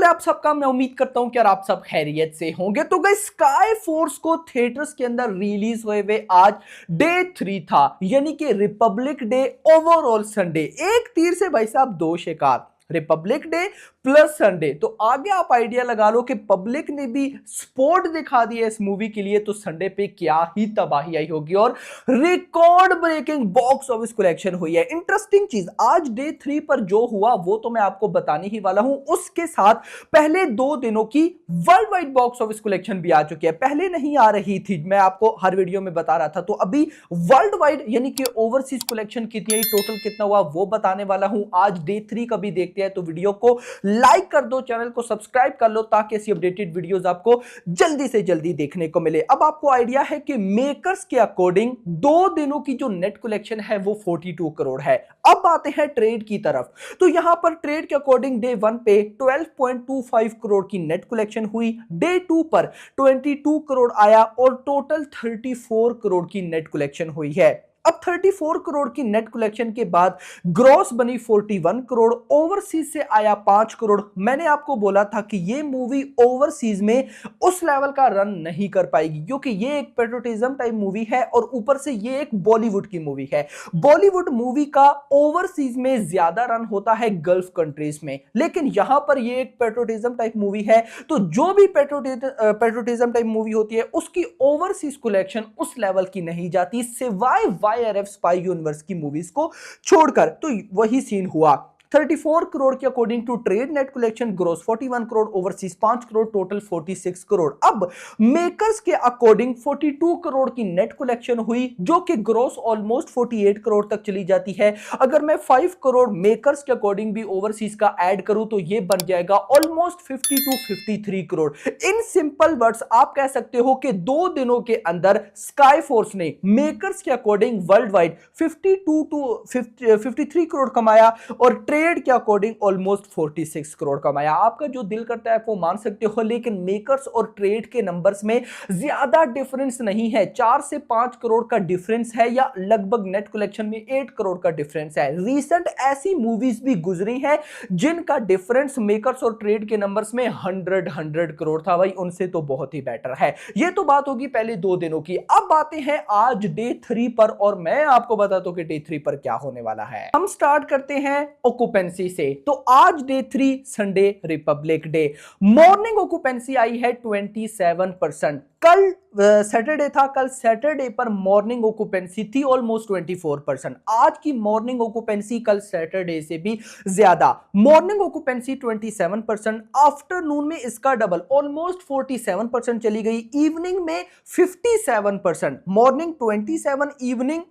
आप सबका मैं उम्मीद करता हूं कि आप सब खैरियत से होंगे। तो गाइस स्काई फोर्स को थिएटर्स के अंदर रिलीज हुए आज डे 3 था, यानी कि रिपब्लिक डे ओवरऑल संडे। एक तीर से भाई साहब दो शिकार, रिपब्लिक डे प्लस संडे। तो आगे आप आइडिया लगा लो कि पब्लिक ने भी सपोर्ट दिखा दी है इस मूवी के लिए, तो संडे पे क्या ही तबाही आई होगी और record breaking box office collection हुई है। इंटरेस्टिंग चीज आज डे 3 पर जो हुआ वो तो मैं आपको बताने ही वाला हूं। उसके साथ पहले 2 दिनों की world wide box office collection भी आ चुकी है। पहले नहीं आ रही थी, मैं आपको हर वीडियो में बता रहा था, तो अभी वर्ल्ड वाइड यानी कि ओवरसीज कलेक्शन कितनी है, टोटल कितना हुआ वो बताने वाला हूं। आज डे 3 का भी देखते हैं, तो वीडियो को लाइक कर दो, चैनल को सब्सक्राइब कर लो ताकि ऐसी अपडेटेड वीडियोस आपको जल्दी से जल्दी देखने को मिले। अब आपको आइडिया है कि मेकर्स के अकॉर्डिंग 2 दिनों की जो नेट कलेक्शन है वो 42 करोड़ है। अब आते हैं ट्रेड की तरफ, तो यहां पर ट्रेड के अकॉर्डिंग डे 1 पे 12.25 करोड़ की नेट कलेक्शन हुई, डे 2 पर 22 करोड़ आया और टोटल 34 करोड़ की नेट कलेक्शन हुई है। अब 34 करोड़ की नेट कलेक्शन के बाद ग्रॉस बनी 41 करोड़, ओवरसीज से आया 5 करोड़। मैंने आपको बोला था कि ये मूवी ओवरसीज में उस लेवल का रन नहीं कर पाएगी, क्योंकि ये एक पेट्रोटिज्म टाइप मूवी है और ऊपर से ये एक बॉलीवुड की मूवी है। बॉलीवुड मूवी का ओवरसीज में ज्यादा रन होता है गल्फ कंट्रीज में, लेकिन यहां पर ये एक पेट्रोटिज्म टाइप मूवी है, तो जो भी पेट्रोटिज्म टाइप मूवी होती है उसकी ओवरसीज कलेक्शन उस लेवल की नहीं जाती, सिवाय YRF स्पाई यूनिवर्स की मूवीज को छोड़कर। तो वही सीन हुआ। 34 करोड़ के according to trade net collection, gross 41 crore, overseas 5 crore, total 46 crore. अब मेकर्स के अकॉर्डिंग 42 करोड़ की नेट कलेक्शन हुई, जो कि ग्रोस ऑलमोस्ट 48 करोड़ तक चली जाती है। अगर मैं 5 करोड़ मेकर्स के अकॉर्डिंग भी ओवरसीज का ऐड करूं तो ये बन जाएगा almost 50 to 53 crore. In simple words आप कह सकते हो कि 2 दिनों के अंदर स्काई फोर्स ने मेकर्स के अकॉर्डिंग वर्ल्ड वाइड 52 टू 53 करोड़ कमाया और ट्रेड के अकॉर्डिंग ऑलमोस्ट 46 करोड़ कमाया। आपका जो दिल करता है वो मान सकते हो, लेकिन मेकर्स और ट्रेड के नंबर्स में ज्यादा डिफरेंस नहीं है। 4 से 5 करोड़ का डिफरेंस है, या लगभग नेट कलेक्शन में 8 करोड़ का डिफरेंस है। रिसेंट ऐसी मूवीज भी गुजरी हैं जिनका डिफरेंस मेकर्स और ट्रेड के नंबर्स में 100 करोड़ था। भाई उनसे तो बहुत ही बेटर है। ये तो बात होगी पहले 2 दिनों की। अब आते हैं आज डे 3 पर, और मैं आपको बताता हूं कि डे 3 पर क्या होने वाला है। हम स्टार्ट करते हैं ऑक्यूपेंसी से। तो आज day 3 Sunday Republic Day, morning occupancy आई है 27%। कल सैटरडे था, कल सैटरडे पर मॉर्निंग ऑक्यूपेंसी थी ऑलमोस्ट 24%। आज की मॉर्निंग ऑक्यूपेंसी कल सैटरडे से भी ज्यादा, मॉर्निंग ऑक्यूपेंसी 27%, आफ्टरनून में इसका डबल ऑलमोस्ट 47% चली गई, इवनिंग में 57%, morning 27, evening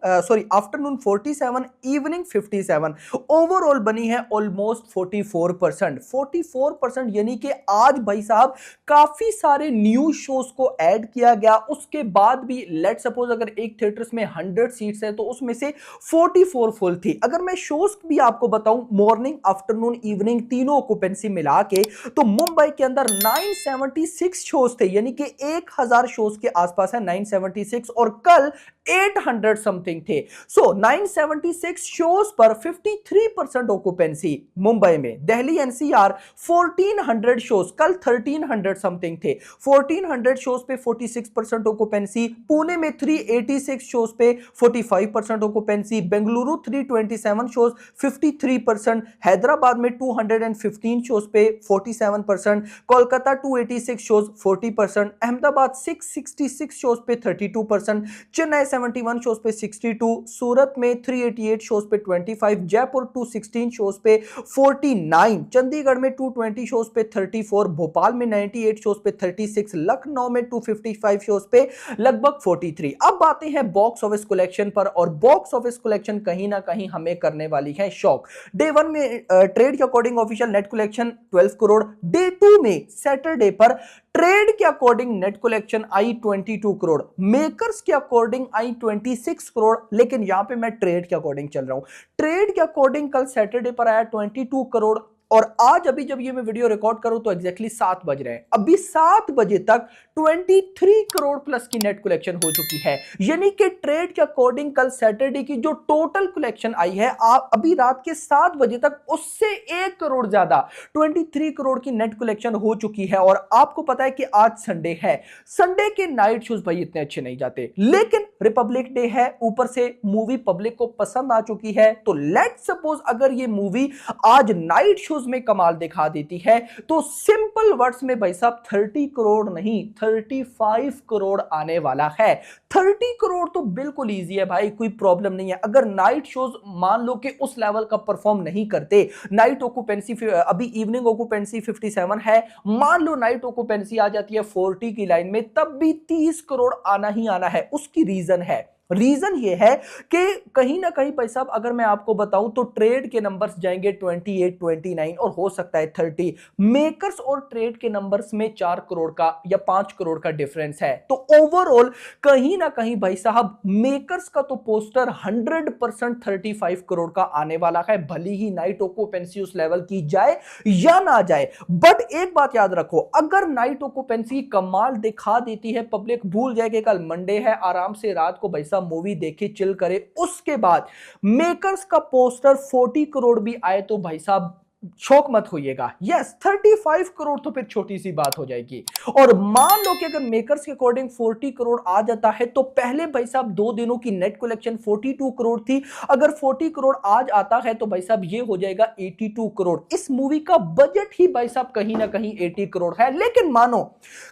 afternoon 47, evening 57, overall बनी है ऑलमोस्ट 44%। 44% यानी कि आज भाई साहब काफी सारे न्यू शोज को ऐड किया गया। उसके बाद भी लेट सपोज अगर एक थिएटर्स में 100 सीट्स है तो उसमें से 44 फुल थी। अगर मैं शोज भी आपको बताऊं, मॉर्निंग आफ्टरनून इवनिंग तीनों ऑक्यूपेंसी मिला के, तो मुंबई के अंदर 976 शोज थे, यानी कि 1000 शोज के आसपास है 976, और कल 800 समथिंग थे। सो 976 शोज पर 53% ऑक्यूपेंसी मुंबई में। दिल्ली एनसीआर 1400 शोज, कल 1300 समथिंग थे, 1400 शोज पे 46% ऑक्यूपेंसी। पुणे में 386 शोज पे 45% ऑक्यूपेंसी, बेंगलुरु 327 शोज 53%, हैदराबाद में 215 शोज पे 47%, कोलकाता 286 शोज 40%, अहमदाबाद 666 शोज पे 32%, चेन्नई 71 शोज पे 62, सूरत में 388 शोज पे 25, जयपुर 216 शोज पे 49, चंडीगढ़ में 220 शोज पे 34, भोपाल में 98 शोज पे 36, लखनऊ में 255 शोज पे लगभग 43। अब आते हैं बॉक्स ऑफिस कलेक्शन पर, और बॉक्स ऑफिस कलेक्शन कहीं ना कहीं हमें करने वाली है शॉक। डे 1 में ट्रेड के according official net collection 12 crore, day 2 में सैटरडे पर ट्रेड के अकॉर्डिंग नेट कलेक्शन आई 22 करोड़, मेकर्स के अकॉर्डिंग आई 26 करोड़, लेकिन यहां पे मैं ट्रेड के अकॉर्डिंग चल रहा हूं। ट्रेड के अकॉर्डिंग कल सैटरडे पर आया 22 करोड़, और आज अभी जब ये मैं वीडियो रिकॉर्ड करूं तो एग्जैक्टली 7 बज रहे हैं। अभी 7 बजे तक 23 करोड़ प्लस की नेट कलेक्शन हो चुकी है। यानी कि ट्रेड के अकॉर्डिंग कल सैटरडे की जो टोटल कलेक्शन आई है आप अभी रात के 7 बजे तक उससे 1 करोड़ ज्यादा 23 करोड़ की नेट कलेक्शन हो चुकी है। और आपको पता है कि आज संडे है, संडे के नाइट शोज भाई इतने अच्छे नहीं जाते, लेकिन रिपब्लिक डे है, ऊपर से मूवी पब्लिक को पसंद आ चुकी है। तो लेट्स सपोज अगर ये मूवी आज नाइट शोज में कमाल दिखा देती है तो सिंपल वर्ड्स में भाई साहब 30 करोड़ नहीं 35 करोड़ आने वाला है। 30 करोड़ तो बिल्कुल इजी है भाई, कोई प्रॉब्लम नहीं है। अगर नाइट शोज मान लो कि उस लेवल का परफॉर्म नहीं करते, नाइट ऑक्यूपेंसी अभी इवनिंग ऑक्यूपेंसी 57 है, मान लो नाइट ऑक्यूपेंसी आ जाती है 40 की लाइन में, तब भी 30 करोड़ आना ही आना है। उसकी रीजन है, रीजन ये है कि कहीं ना कहीं भाई साहब अगर मैं आपको बताऊं तो ट्रेड के नंबर्स जाएंगे 28, 29 और हो सकता है 30। मेकर्स और ट्रेड के नंबर्स में 4 करोड़ का या 5 करोड़ का डिफरेंस है। तो ओवरऑल कहीं ना कहीं भाई साहब मेकर्स का तो पोस्टर 100% 35 करोड़ का आने वाला है, भले ही नाइट ऑक्यूपेंसी उस लेवल की जाए या ना जाए। बट एक बात याद रखो, अगर नाइट ऑक्यूपेंसी कमाल दिखा देती है, पब्लिक भूल जाएगी कल मंडे है, आराम से रात को भाई साहब मूवी देखे चिल करे, उसके बाद मेकर्स का पोस्टर 40 करोड़ भी आए तो भाई साहब शौक मत होइएगा। यस 35 करोड़ तो फिर छोटी सी बात हो जाएगी। और मान लो कि अगर मेकर्स के अकॉर्डिंग 40 करोड़ आ जाता है तो पहले भाई साहब 2 दिनों की नेट कलेक्शन 42 करोड़ थी, अगर 40 करोड़ आज आता है तो भाई साहब ये हो जाएगा 82 करोड़। इस मूवी का बजट ही भाई साहब कहीं ना कहीं 80 करोड़ है। लेकिन मानो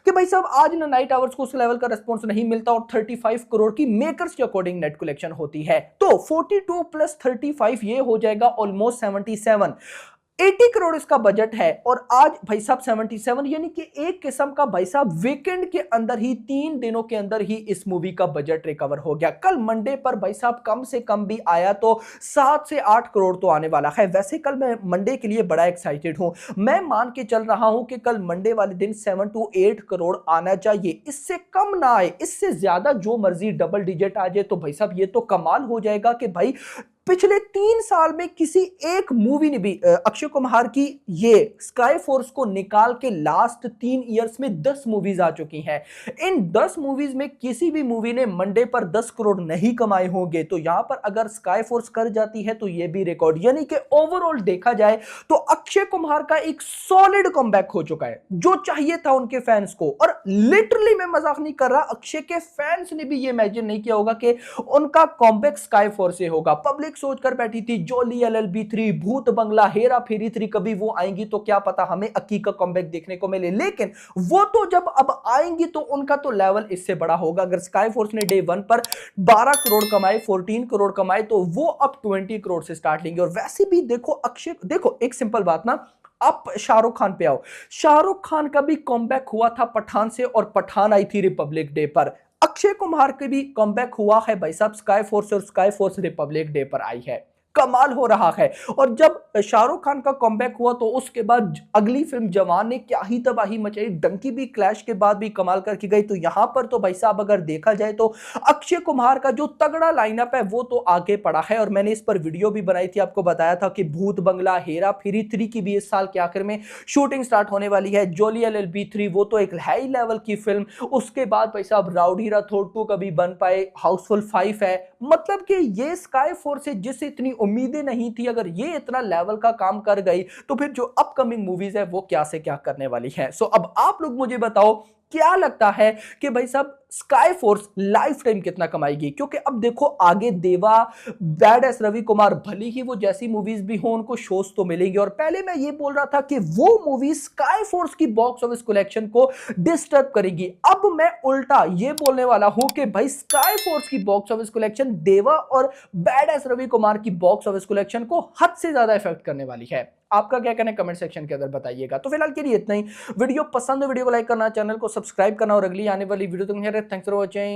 कि भाई साहब आज ना नाइट आवर्स को उस लेवल का रिस्पॉन्स नहीं मिलता और 35 करोड़ की मेकर्स के अकॉर्डिंग नेट कलेक्शन होती है, तो 42 प्लस 35 ये हो जाएगा ऑलमोस्ट 77। 80 करोड़ इसका बजट है और आज भाई साहब 77, यानी कि एक किस्म का भाई साहब वीकेंड के अंदर ही 3 दिनों के अंदर ही इस मूवी का बजट रिकवर हो गया। कल मंडे पर भाई साहब कम से कम भी आया तो 7 से 8 करोड़ तो आने वाला है। वैसे कल मैं मंडे के लिए बड़ा एक्साइटेड हूं, मैं मान के चल रहा हूं कि कल मंडे वाले दिन 7 to 8 करोड़ आना चाहिए, इससे कम ना आए, इससे ज्यादा जो मर्जी डबल डिजिट आ जाए तो भाई साहब ये तो कमाल हो जाएगा कि भाई पिछले 3 साल में किसी एक मूवी ने भी अक्षय कुमार की ये स्काई फोर्स को निकाल के लास्ट 3 इयर्स में 10 मूवीज आ चुकी हैं। इन 10 मूवीज में किसी भी मूवी ने मंडे पर 10 करोड़ नहीं कमाए होंगे, तो यहां पर अगर स्काई फोर्स कर जाती है तो ये भी रिकॉर्ड, यानी कि ओवरऑल देखा जाए तो अक्षय कुमार का एक सॉलिड कमबैक हो चुका है, जो चाहिए था उनके फैंस को। और लिटरली मैं मजाक नहीं कर रहा, अक्षय के फैंस ने भी ये इमेजिन नहीं किया होगा कि उनका कमबैक स्काई फोर्स से होगा। पब्लिक सोचकर बैठी थी जोली LLB 3, भूत बंगला, हेरा फेरी 3 कभी वो आएंगी तो क्या पता हमें अक्की का कमबैक देखने को मिले, लेकिन वो तो जब अब आएंगी तो उनका तो लेवल इससे बड़ा होगा। अगर स्काई फोर्स ने डे 1 पर 12 करोड़ कमाए, 14 करोड़ कमाए, तो वो अब 20 करोड़ से स्टार्ट लेंगे। और वैसे भी देखो अक्षय, देखो एक सिंपल बात ना, अब शाहरुख खान पे आओ, शाहरुख खान का भी कमबैक हुआ था पठान से और पठान आई थी रिपब्लिक डे पर। अक्षय कुमार के भी कमबैक हुआ है भाई साहब स्काई फोर्स, और स्काई फोर्स रिपब्लिक डे पर आई है, कमाल हो रहा है। और जब शाहरुख खान का कमबैक हुआ तो उसके बाद अगली फिल्म जवान ने क्या ही तबाही मचाई, डंकी भी क्लैश के बाद भी कमाल करके गई। तो यहां पर तो भाई साहब अगर देखा जाए तो अक्षय कुमार का जो तगड़ा लाइनअप है वो तो आगे पड़ा है। और मैंने इस पर वीडियो भी बनाई थी, आपको बताया था कि भूत बंगला, हेरा फेरी 3 की भी इस साल के आखिर में शूटिंग स्टार्ट होने वाली है। जोली LLB 3 वो तो एक हाई लेवल की फिल्म, उसके बाद भाई साहब राउडी राठौड़ 2 कभी बन पाए, हाउसफुल 5 है। मतलब कि ये स्काई फोर्स से जिससे इतनी उम्मीदें नहीं थी, अगर ये इतना लेवल का काम कर गई तो फिर जो अपकमिंग मूवीज है वो क्या से क्या करने वाली है। सो अब आप लोग मुझे बताओ क्या लगता है कि भाई साहब स्काई फोर्स लाइफ टाइम कितना कमाएगी? क्योंकि अब देखो आगे देवा, बैड एस रवि कुमार, भली ही वो जैसी मूवीज भी हो उनको शोज तो मिलेंगे। और पहले मैं ये बोल रहा था कि वो मूवी स्काई फोर्स की बॉक्स ऑफिस कलेक्शन को डिस्टर्ब करेगी, अब मैं उल्टा ये बोलने वाला हूं कि भाई स्काई फोर्स की बॉक्स ऑफिस कलेक्शन देवा और बैड एस रवि कुमार की बॉक्स ऑफिस कलेक्शन को हद से ज्यादा इफेक्ट करने वाली है। आपका क्या कहना है कमेंट सेक्शन के अंदर बताइएगा। तो फिलहाल के लिए इतना ही, वीडियो पसंद है वीडियो को लाइक करना, चैनल को सब्सक्राइब करना और अगली आने वाली वीडियो तक थैंक्स फॉर वॉचिंग।